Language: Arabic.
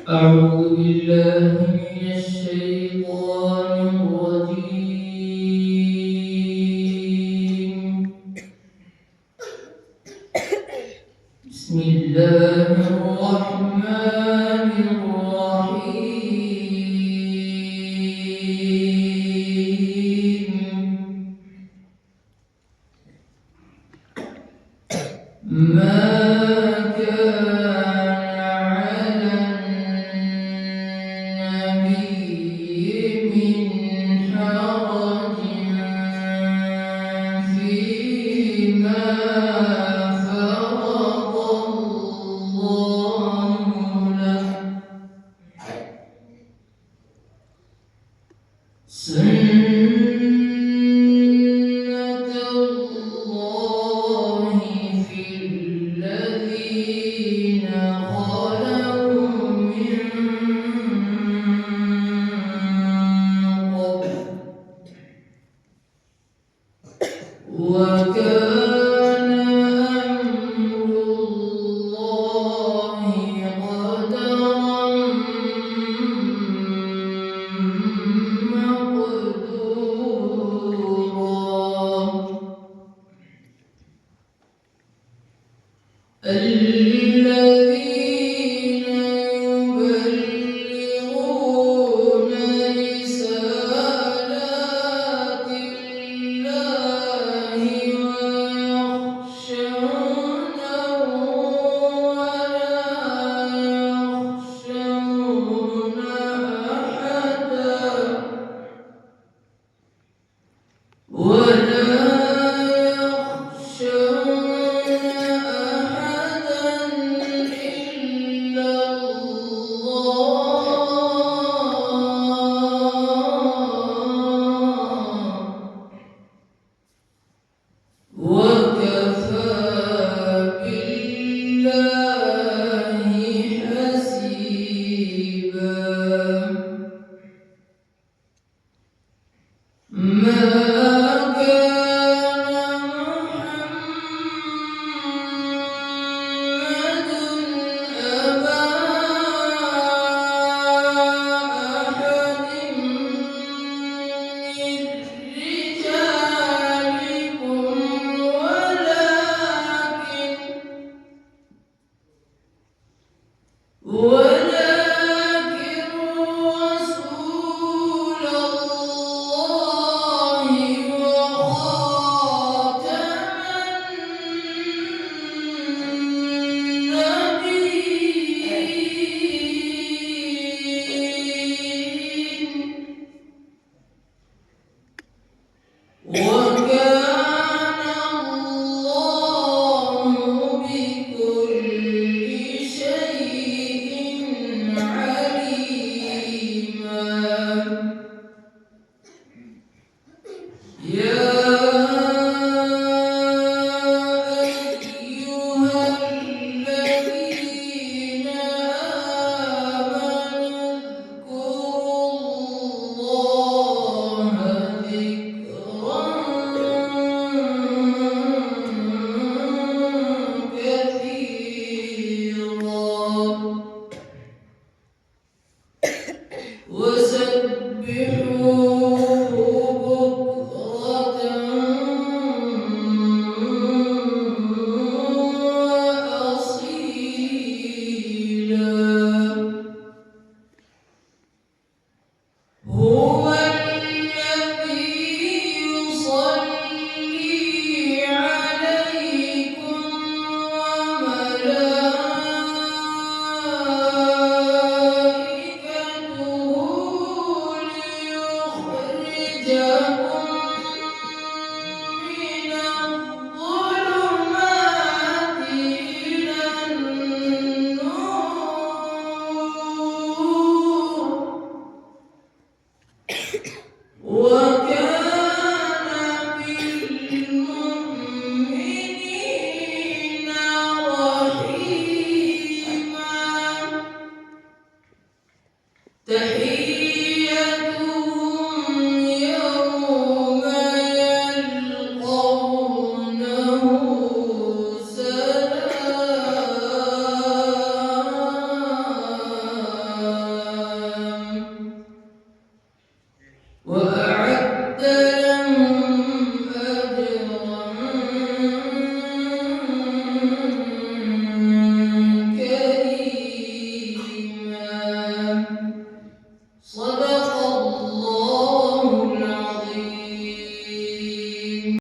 أعوذ بالله من الشيطان الرجيم. بسم الله الرحمن الرحيم. ما كان على النبي من حرج فيما فرض الله له. سنة الله في الذين خلوا من قبل وكان أمر الله قدرا مقدورا. الذين يبلغون رسالات الله ويخشونه ولا يخشون أحدا إلا الله وكفى بالله حسيبا. ما كان محمد أبا أحد من رجالكم ولكن رسول الله وخاتم النبيين. وكان الله بكل شيء عليما. يا أيها الذين آمنوا اذكروا الله ذكرا كثيرا وسبحوه بكرة وأصيلا. هو الذي يصلي عليكم وملائكته ليخرجكم من الظلمات إلى النور. وكان بالمؤمنين رحيما. تحيتهم يوم يلقونه سلام صدق